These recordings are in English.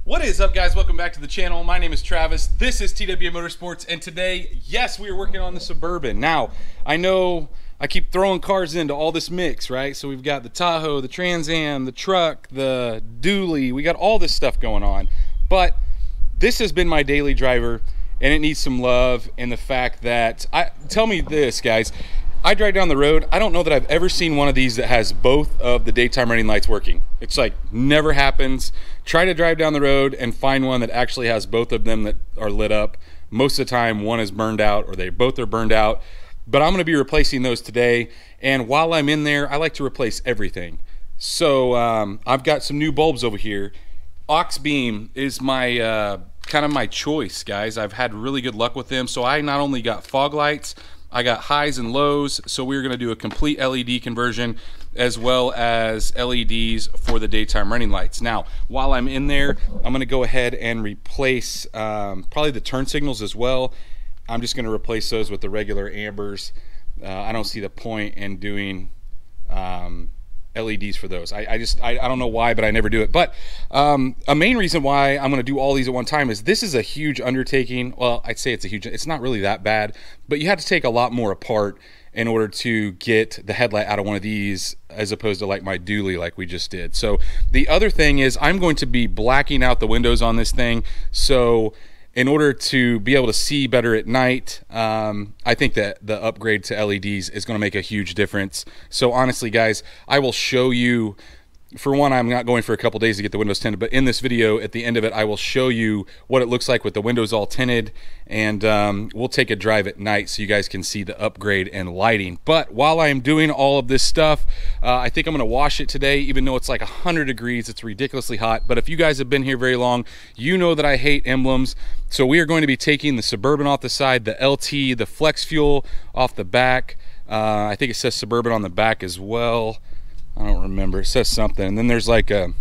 What is up, guys? Welcome back to the channel. My name is Travis. This is TW Motorsports, and today, yes, we are working on the Suburban. Now, I know I keep throwing cars into all this mix, right? So we've got the Tahoe, the Trans Am, the truck, the dually. We got all this stuff going on. But this has been my daily driver, and it needs some love. And the fact that, tell me this, guys. I drive down the road. I don't know that I've ever seen one of these that has both of the daytime running lights working. It's like never happens. Try to drive down the road and find one that actually has both of them that are lit up. Most of the time one is burned out or they both are burned out. But I'm going to be replacing those today. And while I'm in there, I like to replace everything. So I've got some new bulbs over here. Aux beam is my kind of my choice, guys. I've had really good luck with them. So I not only got fog lights, I got highs and lows, so we're going to do a complete LED conversion as well as LEDs for the daytime running lights. Now, while I'm in there, I'm going to go ahead and replace probably the turn signals as well. I'm just going to replace those with the regular ambers. I don't see the point in doing LEDs for those. I don't know why, but I never do it. But a main reason why I'm going to do all these at one time is this is a huge undertaking. Well, I'd say it's not really that bad, but you have to take a lot more apart in order to get the headlight out of one of these as opposed to like my dually like we just did. So the other thing is I'm going to be blacking out the windows on this thing. So in order to be able to see better at night, I think that the upgrade to LEDs is going to make a huge difference. So honestly, guys, I will show you. For one, I'm not going for a couple days to get the windows tinted, but in this video, at the end of it, I will show you what it looks like with the windows all tinted, and we'll take a drive at night so you guys can see the upgrade and lighting. But while I am doing all of this stuff, I think I'm going to wash it today, even though it's like 100 degrees. It's ridiculously hot. But if you guys have been here very long, you know that I hate emblems. So we are going to be taking the Suburban off the side, the LT, the flex fuel off the back. I think it says Suburban on the back as well. I don't remember. It says something. And then there's like a,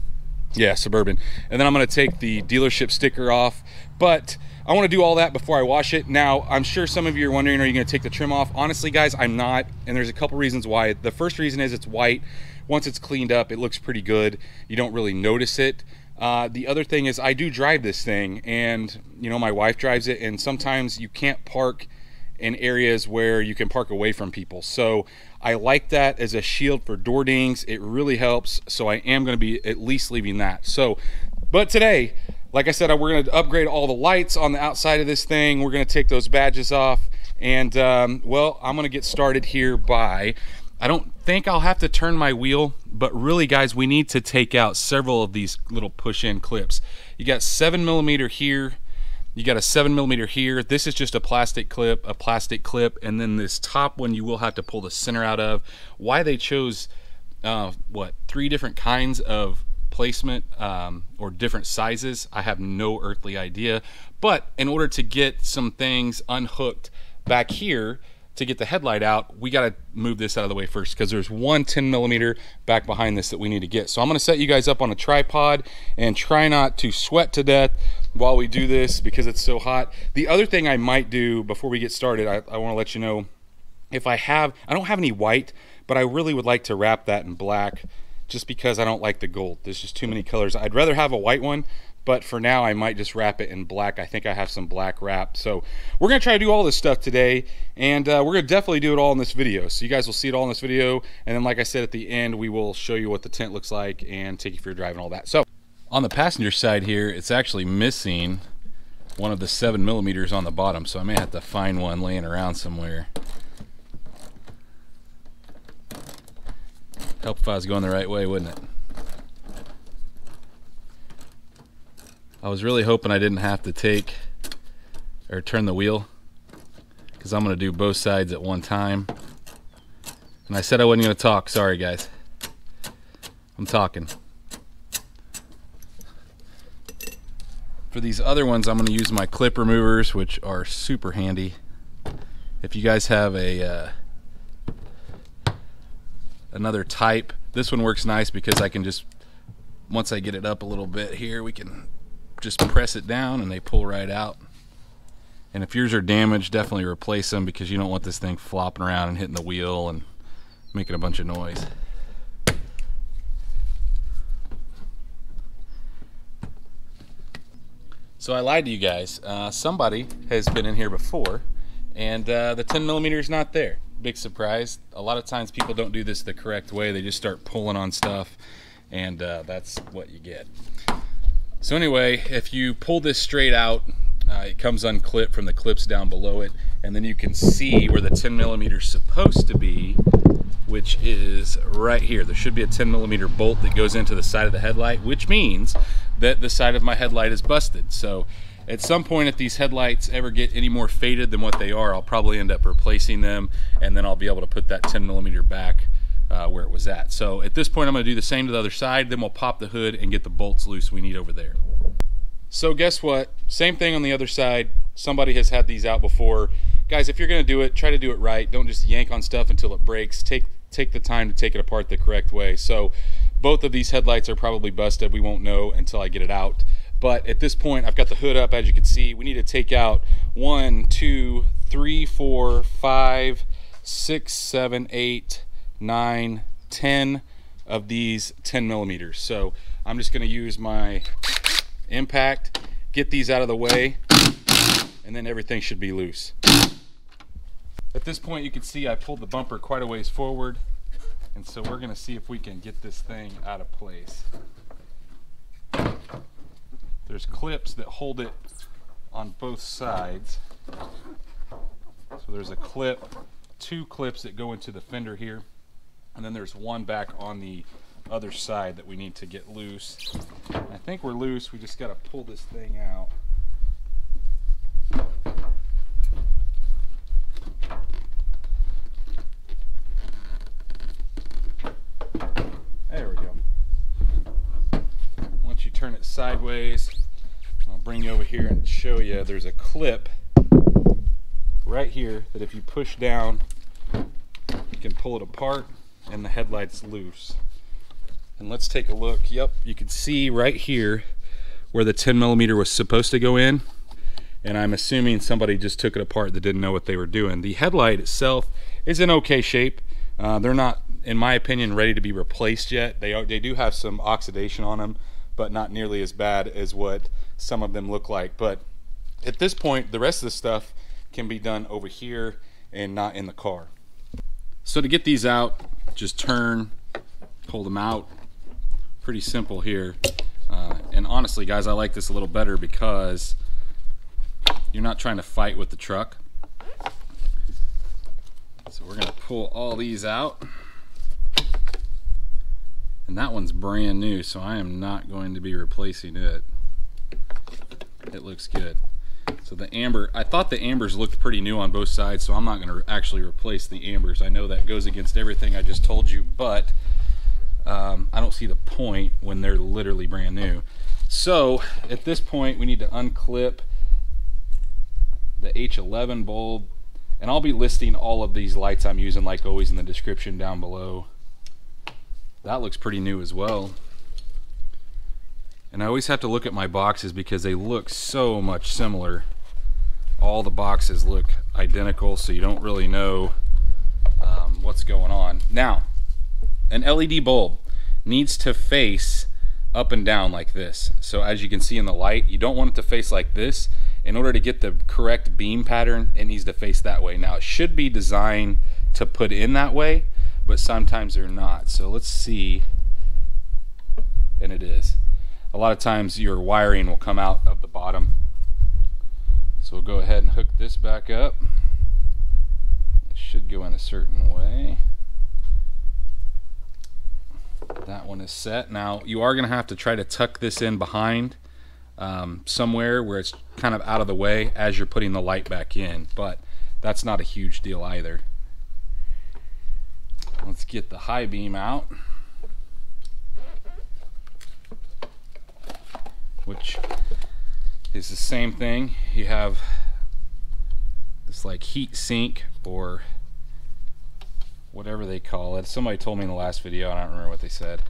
yeah, Suburban. And then I'm going to take the dealership sticker off. But I want to do all that before I wash it. Now, I'm sure some of you are wondering, are you going to take the trim off? Honestly, guys, I'm not. And there's a couple reasons why. The first reason is it's white. Once it's cleaned up, it looks pretty good. You don't really notice it. The other thing is I do drive this thing. And, you know, my wife drives it. And sometimes you can't park in areas where you can park away from people. So I like that as a shield for door dings. It really helps. So I am going to be at least leaving that. So, but today, like I said, we're going to upgrade all the lights on the outside of this thing. We're going to take those badges off. And, well, I'm going to get started here by, I don't think I'll have to turn my wheel, but really, guys, we need to take out several of these little push-in clips. You got 7mm here. You got a 7mm here. This is just a plastic clip, and then this top one you will have to pull the center out of. Why they chose, what, 3 different kinds of placement or different sizes, I have no earthly idea. But in order to get some things unhooked back here, to get the headlight out, we got to move this out of the way first because there's one 10mm back behind this that we need to get. So I'm going to set you guys up on a tripod and try not to sweat to death while we do this because it's so hot. The other thing I might do before we get started, I want to let you know, if I don't have any white, but I really would like to wrap that in black just because I don't like the gold. There's just too many colors. I'd rather have a white one, but for now I might just wrap it in black. I think I have some black wrap. So we're going to try to do all this stuff today, and we're going to definitely do it all in this video. So you guys will see it all in this video, and then like I said at the end, we will show you what the tint looks like and take you for your drive and all that. So on the passenger side here, it's actually missing one of the 7mm on the bottom, so I may have to find one laying around somewhere. Help if I was going the right way, wouldn't it? I was really hoping I didn't have to take or turn the wheel because I'm going to do both sides at one time. And I said I wasn't going to talk. Sorry, guys. I'm talking. For these other ones, I'm going to use my clip removers, which are super handy. If you guys have a another type, this one works nice because I can just, once I get it up a little bit here, we can just press it down and they pull right out. And if yours are damaged, definitely replace them because you don't want this thing flopping around and hitting the wheel and making a bunch of noise. So I lied to you guys. Somebody has been in here before, and the 10mm is not there. Big surprise. A lot of times people don't do this the correct way. They just start pulling on stuff, and that's what you get. So anyway, if you pull this straight out, it comes unclipped from the clips down below it, and then you can see where the 10mm is supposed to be, which is right here. There should be a 10mm bolt that goes into the side of the headlight, which means that the side of my headlight is busted. So at some point, if these headlights ever get any more faded than what they are, I'll probably end up replacing them, and then I'll be able to put that 10mm back where it was at. So at this point, I'm going to do the same to the other side, then we'll pop the hood and get the bolts loose we need over there. So guess what? Same thing on the other side. Somebody has had these out before. Guys, if you're going to do it, try to do it right. Don't just yank on stuff until it breaks. Take the time to take it apart the correct way. So both of these headlights are probably busted. We won't know until I get it out. But at this point, I've got the hood up, as you can see. We need to take out 1, 2, 3, 4, 5, 6, 7, 8, 9, 10 of these 10mm. So I'm just going to use my impact, get these out of the way, and then everything should be loose. At this point, you can see I pulled the bumper quite a ways forward, and so we're going to see if we can get this thing out of place. There's clips that hold it on both sides. So there's a clip, 2 clips that go into the fender here, and then there's one back on the other side that we need to get loose. I think we're loose. We just got to pull this thing out. There we go. Once you turn it sideways, I'll bring you over here and show you. There's a clip right here that if you push down, you can pull it apart and the headlight's loose. And let's take a look. Yep, you can see right here where the 10mm was supposed to go in, and I'm assuming somebody just took it apart that didn't know what they were doing. The headlight itself is in okay shape. They're not, in my opinion, ready to be replaced yet. They do have some oxidation on them, but not nearly as bad as what some of them look like. But at this point, the rest of the stuff can be done over here and not in the car. So to get these out, just turn, pull them out. Pretty simple here. And honestly, guys, I like this a little better because you're not trying to fight with the truck. So we're going to pull all these out. And that one's brand new, so I am not going to be replacing it. It looks good. So the amber, I thought the ambers looked pretty new on both sides, so I'm not going to actually replace the ambers. I know that goes against everything I just told you, but I don't see the point when they're literally brand new. So at this point, we need to unclip the H11 bulb, and I'll be listing all of these lights I'm using, like always, in the description down below. That looks pretty new as well. And I always have to look at my boxes because they look so much similar. All the boxes look identical, so you don't really know what's going on. Now, an LED bulb needs to face up and down like this. So as you can see in the light, you don't want it to face like this. In order to get the correct beam pattern, it needs to face that way. Now, it should be designed to put in that way, but sometimes they're not. So let's see, and it is. A lot of times your wiring will come out of the bottom. So we'll go ahead and hook this back up. It should go in a certain way. That one is set. Now you are going to have to try to tuck this in behind somewhere where it's kind of out of the way as you're putting the light back in, but that's not a huge deal either. Let's get the high beam out, which is the same thing. You have this like heat sink or whatever they call it. Somebody told me in the last video, I don't remember what they said.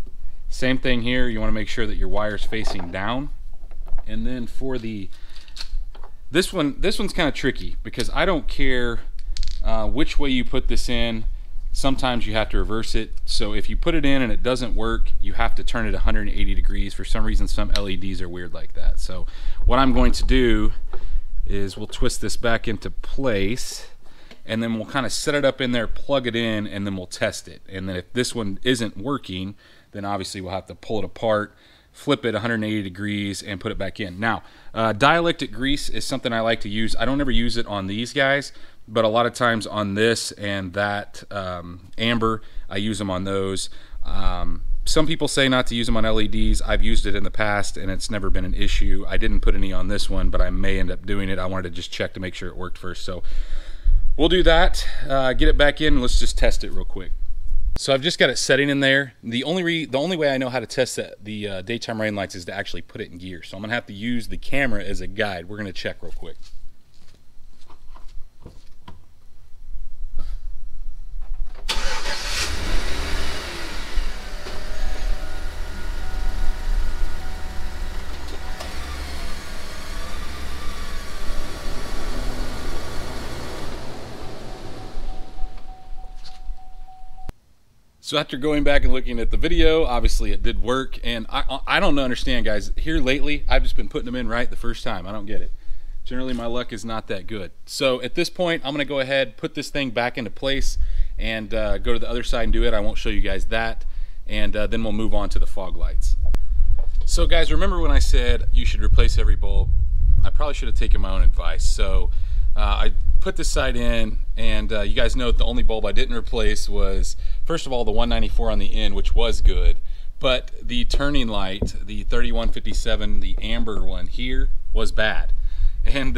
Same thing here. You want to make sure that your wire's facing down. And then for this one's kind of tricky because I don't care which way you put this in. sometimes you have to reverse it. So if you put it in and it doesn't work, you have to turn it 180 degrees. For some reason, some LEDs are weird like that. So what I'm going to do is we'll twist this back into place, and then we'll kind of set it up in there, plug it in, and then we'll test it. And then if this one isn't working, then obviously we'll have to pull it apart, flip it 180 degrees, and put it back in. Now, dielectric grease is something I like to use. I don't ever use it on these guys, but a lot of times on this and that amber, I use them on those. Some people say not to use them on LEDs. I've used it in the past and it's never been an issue. I didn't put any on this one, but I may end up doing it. I wanted to just check to make sure it worked first. So we'll do that, get it back in, and let's just test it real quick. So I've just got it setting in there. The only way I know how to test the daytime running lights is to actually put it in gear. So I'm gonna have to use the camera as a guide. We're gonna check real quick. So after going back and looking at the video, obviously it did work, and I don't understand, guys. Here lately, I've just been putting them in right the first time. I don't get it. Generally, my luck is not that good. So at this point, I'm gonna go ahead, put this thing back into place, and go to the other side and do it. I won't show you guys that, and then we'll move on to the fog lights. So guys, remember when I said you should replace every bulb? I probably should have taken my own advice. So I put this side in, and you guys know the only bulb I didn't replace was, first of all, the 194 on the end, which was good, but the turning light, the 3157, the amber one here, was bad. And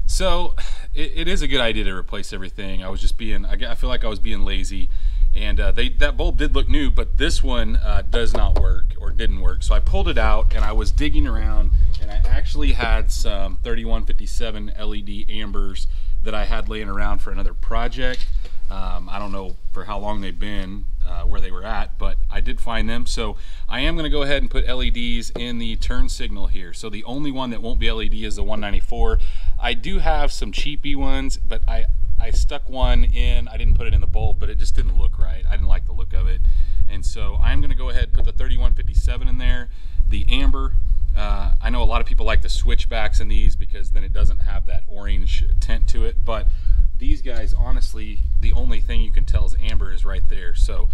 so it is a good idea to replace everything. I was just I feel like I was being lazy, and that bulb did look new, but this one does not work, or didn't work. So I pulled it out, and I was digging around, and I actually had some 3157 LED ambers that I had laying around for another project. I don't know for how long they've been where they were at, but I did find them. So I am going to go ahead and put LEDs in the turn signal here. So the only one that won't be LED is the 194. I do have some cheapy ones, but I stuck one in. I didn't put it in the bulb, but it just didn't look right. I didn't like the look of it. And so I'm going to go ahead and put the 3157 in there, the amber. I know a lot of people like the switchbacks in these because then it doesn't have that orange tint to it, but these guys, honestly, the only thing you can tell is amber is right there. So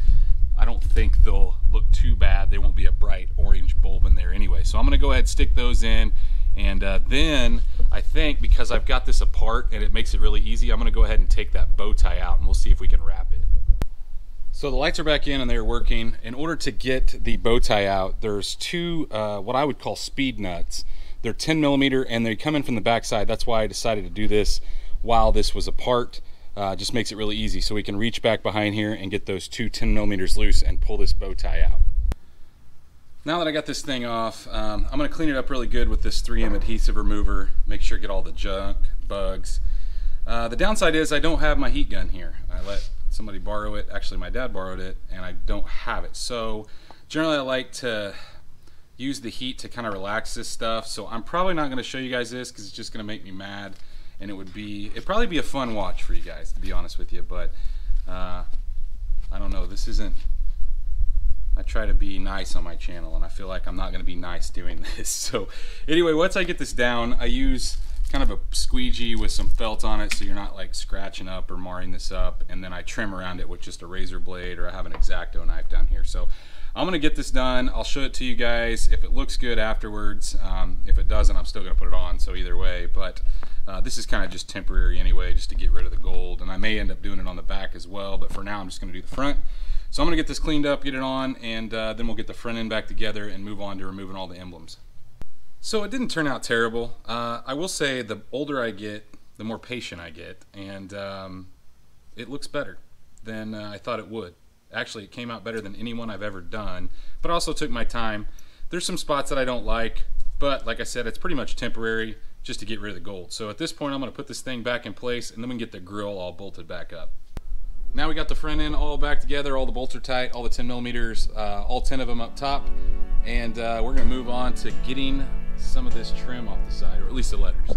I don't think they'll look too bad. There won't be a bright orange bulb in there anyway. So I'm going to go ahead and stick those in, and then I think because I've got this apart and it makes it really easy, I'm going to go ahead and take that bow tie out and we'll see if we can wrap it. So the lights are back in and they're working. In order to get the bow tie out, there's two what I would call speed nuts. They're 10 millimeter and they come in from the back side. That's why I decided to do this while this was apart. Just makes it really easy. So we can reach back behind here and get those two 10 millimeters loose and pull this bow tie out. Now that I got this thing off, I'm going to clean it up really good with this 3M adhesive remover. Make sure to get all the junk, bugs. The downside is I don't have my heat gun here. I let somebody borrow it. Actually, my dad borrowed it, and I don't have it. So generally I like to use the heat to kind of relax this stuff. So I'm probably not going to show you guys this because it's just going to make me mad, and it'd probably be a fun watch for you guys, to be honest with you. But I don't know, this isn't, I try to be nice on my channel, and I feel like I'm not going to be nice doing this. So anyway, once I get this down, I use kind of a squeegee with some felt on it so you're not like scratching up or marring this up, and then I trim around it with just a razor blade, or I have an X-Acto knife down here. So I'm gonna get this done. I'll show it to you guys if it looks good afterwards. If it doesn't, I'm still gonna put it on, so either way. But this is kind of just temporary anyway, just to get rid of the gold, and I may end up doing it on the back as well, but for now I'm just gonna do the front. So I'm gonna get this cleaned up, get it on, and then we'll get the front end back together and move on to removing all the emblems. So it didn't turn out terrible. I will say the older I get, the more patient I get, and it looks better than I thought it would. Actually, it came out better than any one I've ever done, but I also took my time. There's some spots that I don't like, but like I said, it's pretty much temporary just to get rid of the gold. So at this point, I'm gonna put this thing back in place, and then we can get the grill all bolted back up. Now we got the front end all back together, all the bolts are tight, all the 10 millimeters, all 10 of them up top, and we're gonna move on to getting some of this trim off the side, or at least the letters.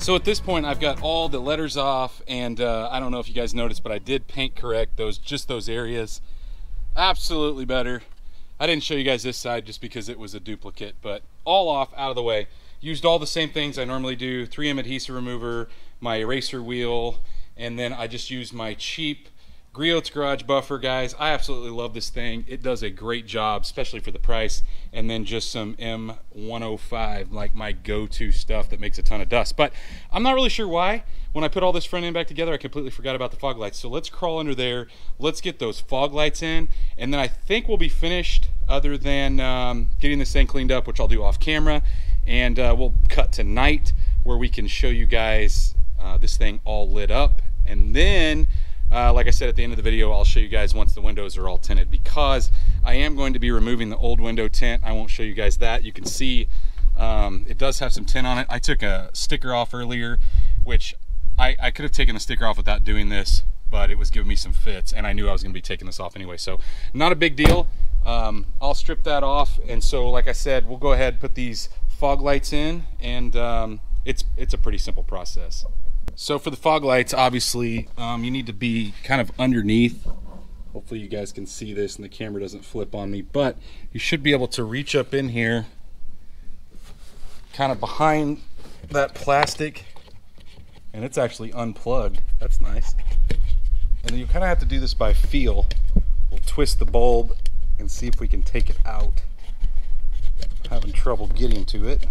So at this point, I've got all the letters off, and I don't know if you guys noticed, but I did paint correct just those areas. Absolutely better. I didn't show you guys this side just because it was a duplicate, but all off, out of the way. Used all the same things I normally do: 3M adhesive remover, my eraser wheel, and then I just used my cheap Griot's Garage buffer, guys. I absolutely love this thing. It does a great job, especially for the price. And then just some M105, like my go-to stuff that makes a ton of dust. But I'm not really sure why. When I put all this front end back together, I completely forgot about the fog lights. So let's crawl under there. Let's get those fog lights in. And then I think we'll be finished, other than getting this thing cleaned up, which I'll do off camera. And we'll cut to night, where we can show you guys this thing all lit up. And then like I said at the end of the video, I'll show you guys once the windows are all tinted, because I am going to be removing the old window tint. I won't show you guys that. You can see it does have some tint on it. I took a sticker off earlier, which I could have taken the sticker off without doing this, but it was giving me some fits, and I knew I was going to be taking this off anyway, so not a big deal. I'll strip that off, and so like I said, we'll go ahead and put these fog lights in, and it's a pretty simple process. So for the fog lights, obviously, you need to be kind of underneath. Hopefully you guys can see this and the camera doesn't flip on me, but you should be able to reach up in here, kind of behind that plastic, and it's actually unplugged. That's nice. And then you kind of have to do this by feel. We'll twist the bulb and see if we can take it out. I'm having trouble getting to it.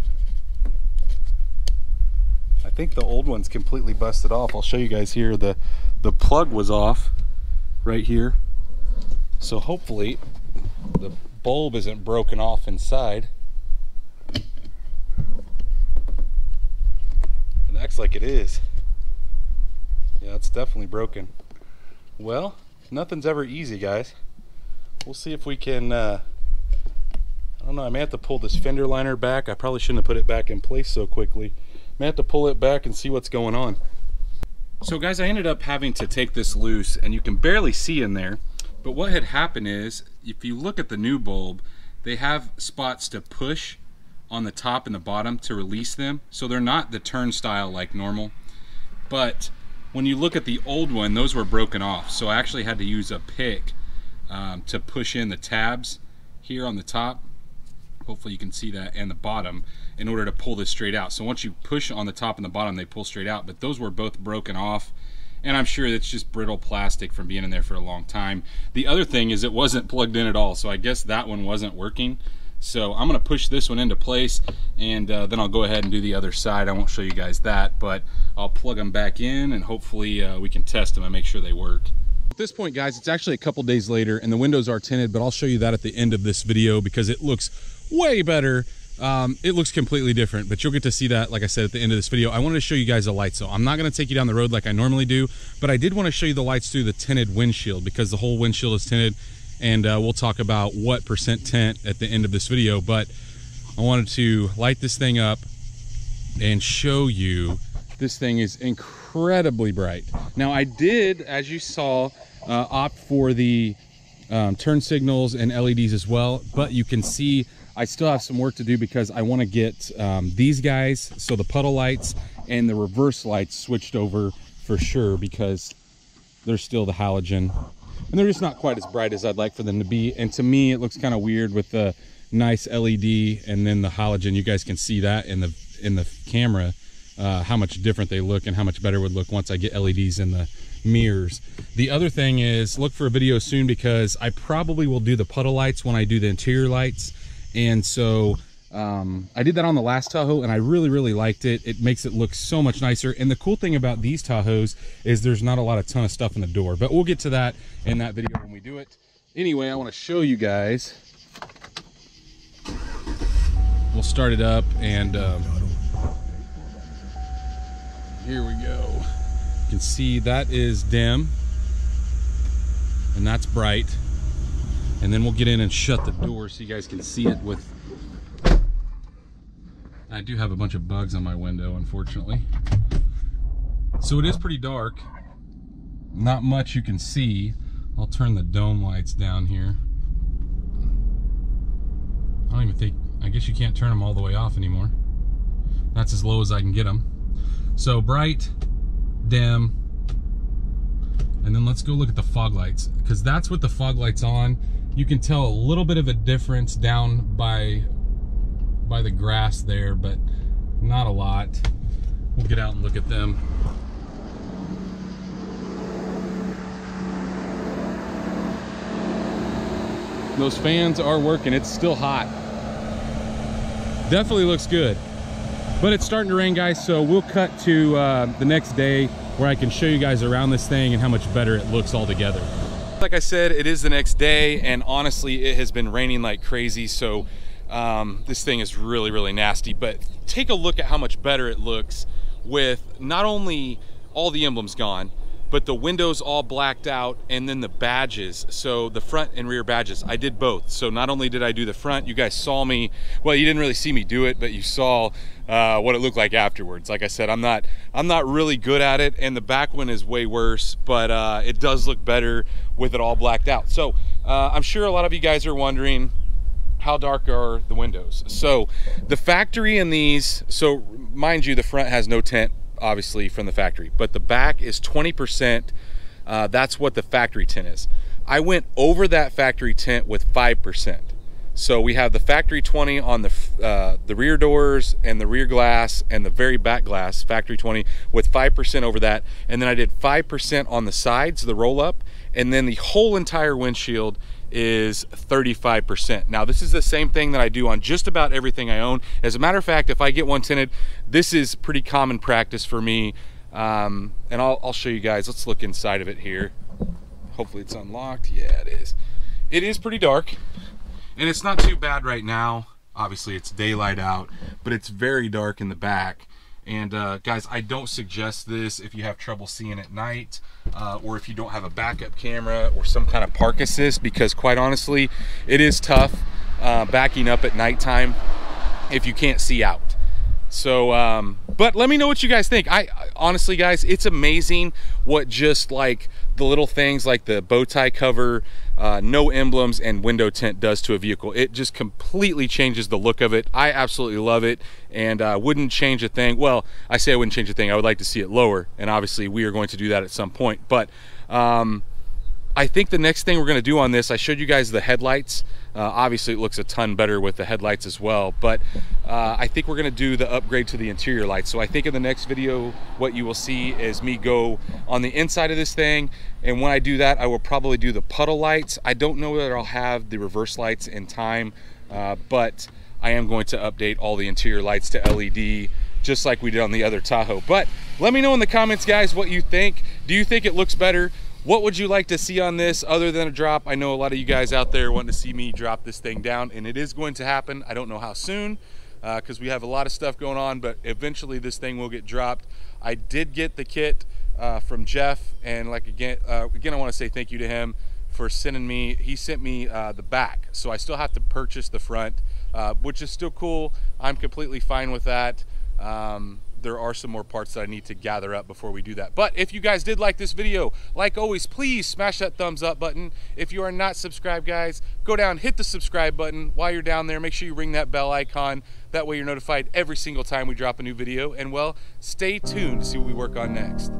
I think the old one's completely busted off. I'll show you guys here. The plug was off right here. So hopefully the bulb isn't broken off inside. It acts like it is. Yeah, it's definitely broken. Well, nothing's ever easy, guys. We'll see if we can, I don't know, I may have to pull this fender liner back. I probably shouldn't have put it back in place so quickly. May have to pull it back and see what's going on. So guys, I ended up having to take this loose, and you can barely see in there, but what had happened is, if you look at the new bulb, they have spots to push on the top and the bottom to release them, so they're not the turnstile like normal. But when you look at the old one, those were broken off, so I actually had to use a pick to push in the tabs here on the top. Hopefully you can see that, and the bottom, in order to pull this straight out. So once you push on the top and the bottom, they pull straight out, but those were both broken off, and I'm sure it's just brittle plastic from being in there for a long time. The other thing is it wasn't plugged in at all, so I guess that one wasn't working. So I'm going to push this one into place, and then I'll go ahead and do the other side. I won't show you guys that, but I'll plug them back in, and hopefully we can test them and make sure they work. At this point, guys, it's actually a couple days later, and the windows are tinted, but I'll show you that at the end of this video because it looks way better. It looks completely different, but you'll get to see that, like I said, at the end of this video. I wanted to show you guys the lights, so I'm not going to take you down the road like I normally do, but I did want to show you the lights through the tinted windshield, because the whole windshield is tinted, and we'll talk about what percent tint at the end of this video. But I wanted to light this thing up and show you this thing is incredibly bright. Now I did, as you saw, opt for the turn signals and LEDs as well, but you can see I still have some work to do because I want to get these guys, so the puddle lights and the reverse lights, switched over for sure, because they're still the halogen and they're just not quite as bright as I'd like for them to be. And to me, it looks kind of weird with the nice LED and then the halogen. You guys can see that in the camera, how much different they look and how much better it would look once I get LEDs in the mirrors. The other thing is, look for a video soon, because I probably will do the puddle lights when I do the interior lights. And so I did that on the last Tahoe, and I really liked it. It makes it look so much nicer. And the cool thing about these Tahoes is there's not a ton of stuff in the door, but we'll get to that in that video when we do it. Anyway, I want to show you guys. We'll start it up, and here we go. You can see that is dim and that's bright. And then we'll get in and shut the door so you guys can see it with... I do have a bunch of bugs on my window, unfortunately. So it is pretty dark. Not much you can see. I'll turn the dome lights down here. I don't even think... I guess you can't turn them all the way off anymore. That's as low as I can get them. So bright, dim, and then let's go look at the fog lights, because that's what the fog lights on. You can tell a little bit of a difference down by the grass there, but not a lot. We'll get out and look at them. Those fans are working. It's still hot. Definitely looks good. But it's starting to rain, guys, so we'll cut to the next day where I can show you guys around this thing and how much better it looks all together. Like I said, it is the next day, and honestly, it has been raining like crazy, so this thing is really, really nasty. But take a look at how much better it looks with not only all the emblems gone, but the windows all blacked out, and then the badges. So the front and rear badges, I did both. So not only did I do the front, you guys saw me, well, you didn't really see me do it, but you saw what it looked like afterwards. Like I said, I'm not really good at it, and the back one is way worse, but it does look better with it all blacked out. So I'm sure a lot of you guys are wondering, how dark are the windows? So the factory in these, so mind you, the front has no tint, obviously, from the factory, but the back is 20%. That's what the factory tint is. I went over that factory tint with 5%. So we have the factory 20 on the rear doors and the rear glass and the very back glass, factory 20, with 5% over that. And then I did 5% on the sides, the roll up, and then the whole entire windshield is 35%. Now, this is the same thing that I do on just about everything I own. As a matter of fact, if I get one tinted, this is pretty common practice for me. And I'll show you guys. Let's look inside of it here. Hopefully it's unlocked. Yeah, it is. It is pretty dark, and it's not too bad right now. Obviously, it's daylight out, but it's very dark in the back. And guys, I don't suggest this if you have trouble seeing at night, or if you don't have a backup camera or some kind of park assist, because quite honestly, it is tough backing up at nighttime if you can't see out. So, but let me know what you guys think. I honestly, guys, it's amazing what just like the little things like the bow tie cover, no emblems, and window tint does to a vehicle. It just completely changes the look of it. I absolutely love it, and wouldn't change a thing. Well, I say I wouldn't change a thing. I would like to see it lower, and obviously we are going to do that at some point. But I think the next thing we're going to do on this, I showed you guys the headlights. Obviously it looks a ton better with the headlights as well, but I think we're going to do the upgrade to the interior lights. So I think in the next video what you will see is me go on the inside of this thing, and when I do that, I will probably do the puddle lights. I don't know whether I'll have the reverse lights in time, but I am going to update all the interior lights to LED, just like we did on the other Tahoe. But let me know in the comments, guys, what you think. Do you think it looks better? What would you like to see on this other than a drop? I know a lot of you guys out there want to see me drop this thing down, and it is going to happen. I don't know how soon, because we have a lot of stuff going on, but eventually this thing will get dropped. I did get the kit from Jeff, and like again, I want to say thank you to him for sending me, he sent me the back. So I still have to purchase the front, which is still cool. I'm completely fine with that. There are some more parts that I need to gather up before we do that. But if you guys did like this video, like always, please smash that thumbs up button. If you are not subscribed, guys, go down, hit the subscribe button. While you're down there, make sure you ring that bell icon. That way you're notified every single time we drop a new video. And well, stay tuned to see what we work on next.